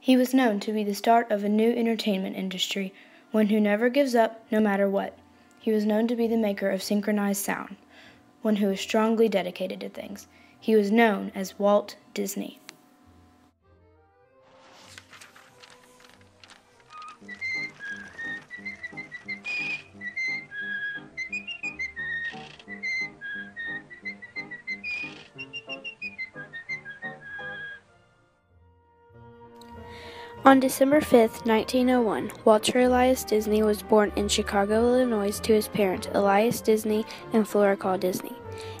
He was known to be the start of a new entertainment industry, one who never gives up no matter what. He was known to be the maker of synchronized sound, one who is strongly dedicated to things. He was known as Walt Disney. On December 5, 1901, Walter Elias Disney was born in Chicago, Illinois to his parents Elias Disney and Flora Call Disney.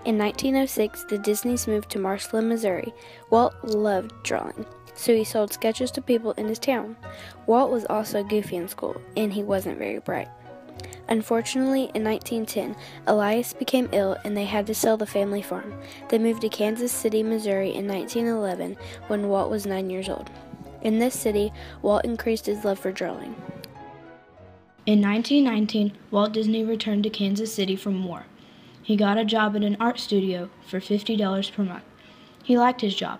In 1906, the Disneys moved to Marceline, Missouri. Walt loved drawing, so he sold sketches to people in his town. Walt was also goofy in school, and he wasn't very bright. Unfortunately, in 1910, Elias became ill and they had to sell the family farm. They moved to Kansas City, Missouri in 1911 when Walt was 9 years old. In this city, Walt increased his love for drawing. In 1919, Walt Disney returned to Kansas City from war. He got a job at an art studio for $50 per month. He liked his job,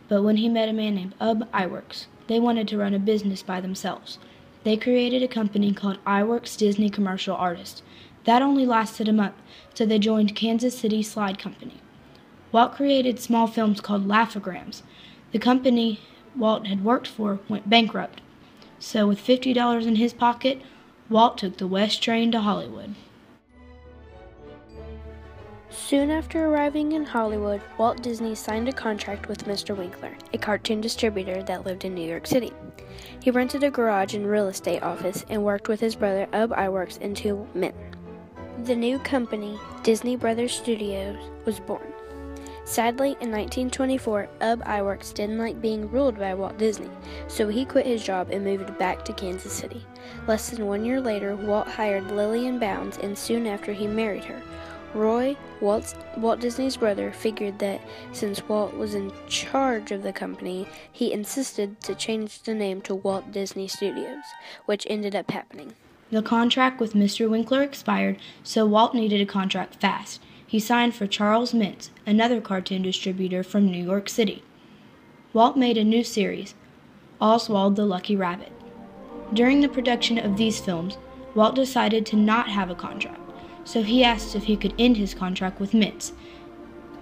but when he met a man named Ub Iwerks, they wanted to run a business by themselves. They created a company called Iwerks Disney Commercial Artists. That only lasted a month, so they joined Kansas City Slide Company. Walt created small films called Laugh-O-Grams. The company Walt had worked for went bankrupt, so with $50 in his pocket, Walt took the West train to Hollywood. Soon after arriving in Hollywood, Walt Disney signed a contract with Mr. Winkler, a cartoon distributor that lived in New York City. He rented a garage and real estate office and worked with his brother Ub Iwerks and two men. The new company, Disney Brothers Studios, was born. Sadly, in 1924, Ub Iwerks didn't like being ruled by Walt Disney, so he quit his job and moved back to Kansas City. Less than 1 year later, Walt hired Lillian Bounds, and soon after he married her. Roy, Walt Disney's brother, figured that since Walt was in charge of the company, he insisted to change the name to Walt Disney Studios, which ended up happening. The contract with Mr. Winkler expired, so Walt needed a contract fast. He signed for Charles Mintz, another cartoon distributor from New York City. Walt made a new series, Oswald the Lucky Rabbit. During the production of these films, Walt decided to not have a contract, so he asked if he could end his contract with Mintz.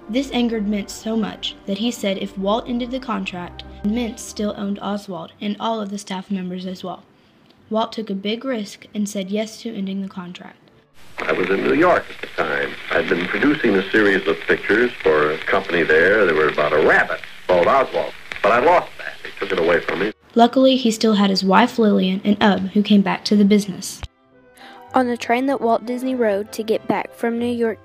This angered Mintz so much that he said if Walt ended the contract, Mintz still owned Oswald and all of the staff members as well. Walt took a big risk and said yes to ending the contract. I was in New York at the time. I'd been producing a series of pictures for a company there. They were about a rabbit called Oswald. But I lost that. They took it away from me. Luckily, he still had his wife Lillian and Ub, who came back to the business. On the train that Walt Disney rode to get back from New York,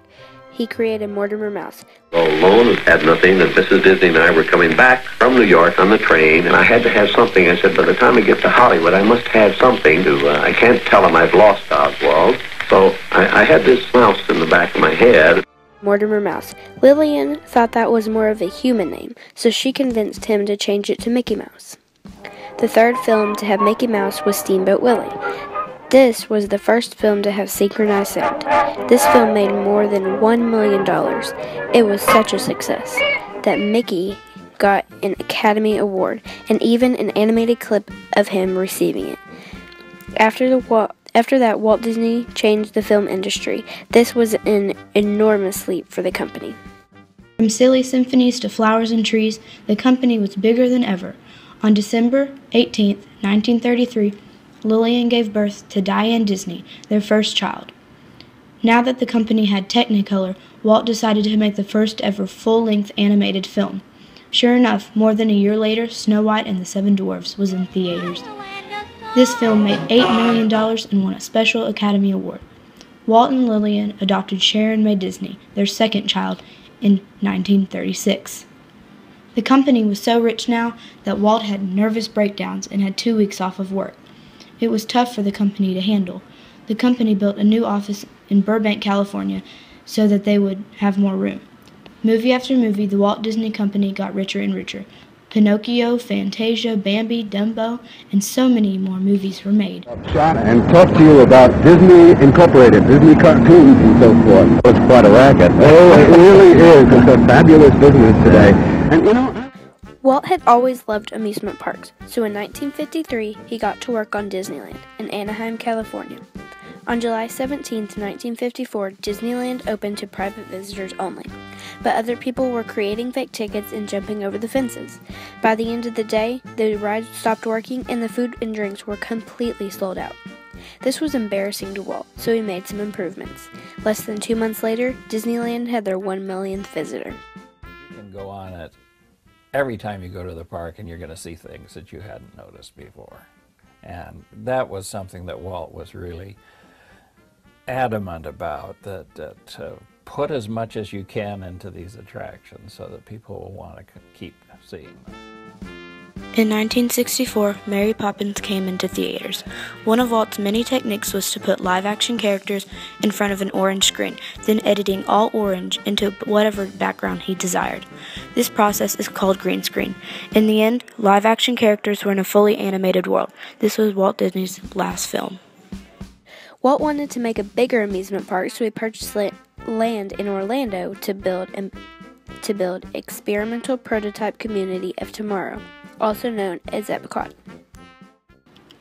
he created Mortimer Mouse. All alone, had nothing, and Mrs. Disney and I were coming back from New York on the train, and I had to have something. I said, by the time I get to Hollywood, I must have something to, I can't tell them I've lost Oswald. So I had this mouse in the back of my head. Mortimer Mouse. Lillian thought that was more of a human name, so she convinced him to change it to Mickey Mouse. The third film to have Mickey Mouse was Steamboat Willie. This was the first film to have synchronized sound. This film made more than $1 million. It was such a success that Mickey got an Academy Award and even an animated clip of him receiving it. After that, Walt Disney changed the film industry. This was an enormous leap for the company. From silly symphonies to flowers and trees, the company was bigger than ever. On December 18, 1933, Lillian gave birth to Diane Disney, their first child. Now that the company had Technicolor, Walt decided to make the first ever full-length animated film. Sure enough, more than a year later, Snow White and the Seven Dwarfs was in theaters. This film made $8 million and won a special Academy Award. Walt and Lillian adopted Sharon May Disney, their second child, in 1936. The company was so rich now that Walt had nervous breakdowns and had 2 weeks off of work. It was tough for the company to handle. The company built a new office in Burbank, California, so that they would have more room. Movie after movie, the Walt Disney Company got richer and richer. Pinocchio, Fantasia, Bambi, Dumbo, and so many more movies were made. And talk to you about Disney Incorporated, Disney cartoons and so forth. It's quite a racket. Oh, it really is. It's a fabulous business today. And you know, Walt had always loved amusement parks, so in 1953 he got to work on Disneyland in Anaheim, California. On July 17, 1954, Disneyland opened to private visitors only, but other people were creating fake tickets and jumping over the fences. By the end of the day, the rides stopped working and the food and drinks were completely sold out. This was embarrassing to Walt, so he made some improvements. Less than 2 months later, Disneyland had their 1 millionth visitor. You can go on it every time you go to the park and you're going to see things that you hadn't noticed before. And that was something that Walt was really adamant about, that put as much as you can into these attractions so that people will want to keep seeing them. In 1964, Mary Poppins came into theaters. One of Walt's many techniques was to put live-action characters in front of an orange screen, then editing all orange into whatever background he desired. This process is called green screen. In the end, live-action characters were in a fully animated world. This was Walt Disney's last film. Walt wanted to make a bigger amusement park, so he purchased land in Orlando to build experimental prototype community of tomorrow, also known as Epcot.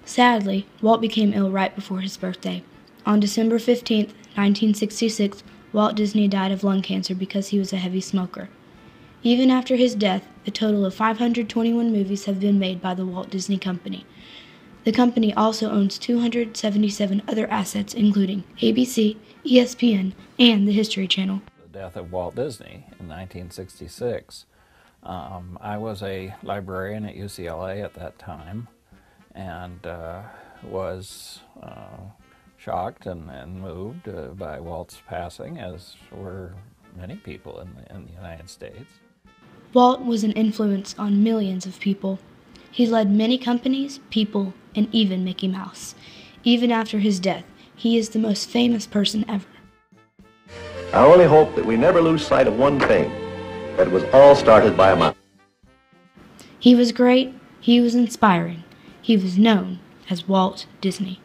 Sadly, Walt became ill right before his birthday. On December 15, 1966, Walt Disney died of lung cancer because he was a heavy smoker. Even after his death, a total of 521 movies have been made by the Walt Disney Company. The company also owns 277 other assets, including ABC, ESPN, and the History Channel. The death of Walt Disney in 1966. I was a librarian at UCLA at that time, and was shocked and moved by Walt's passing, as were many people in the United States. Walt was an influence on millions of people. He led many companies, people, and even Mickey Mouse. Even after his death, he is the most famous person ever. I only hope that we never lose sight of one thing, that it was all started by a man. He was great, he was inspiring, he was known as Walt Disney.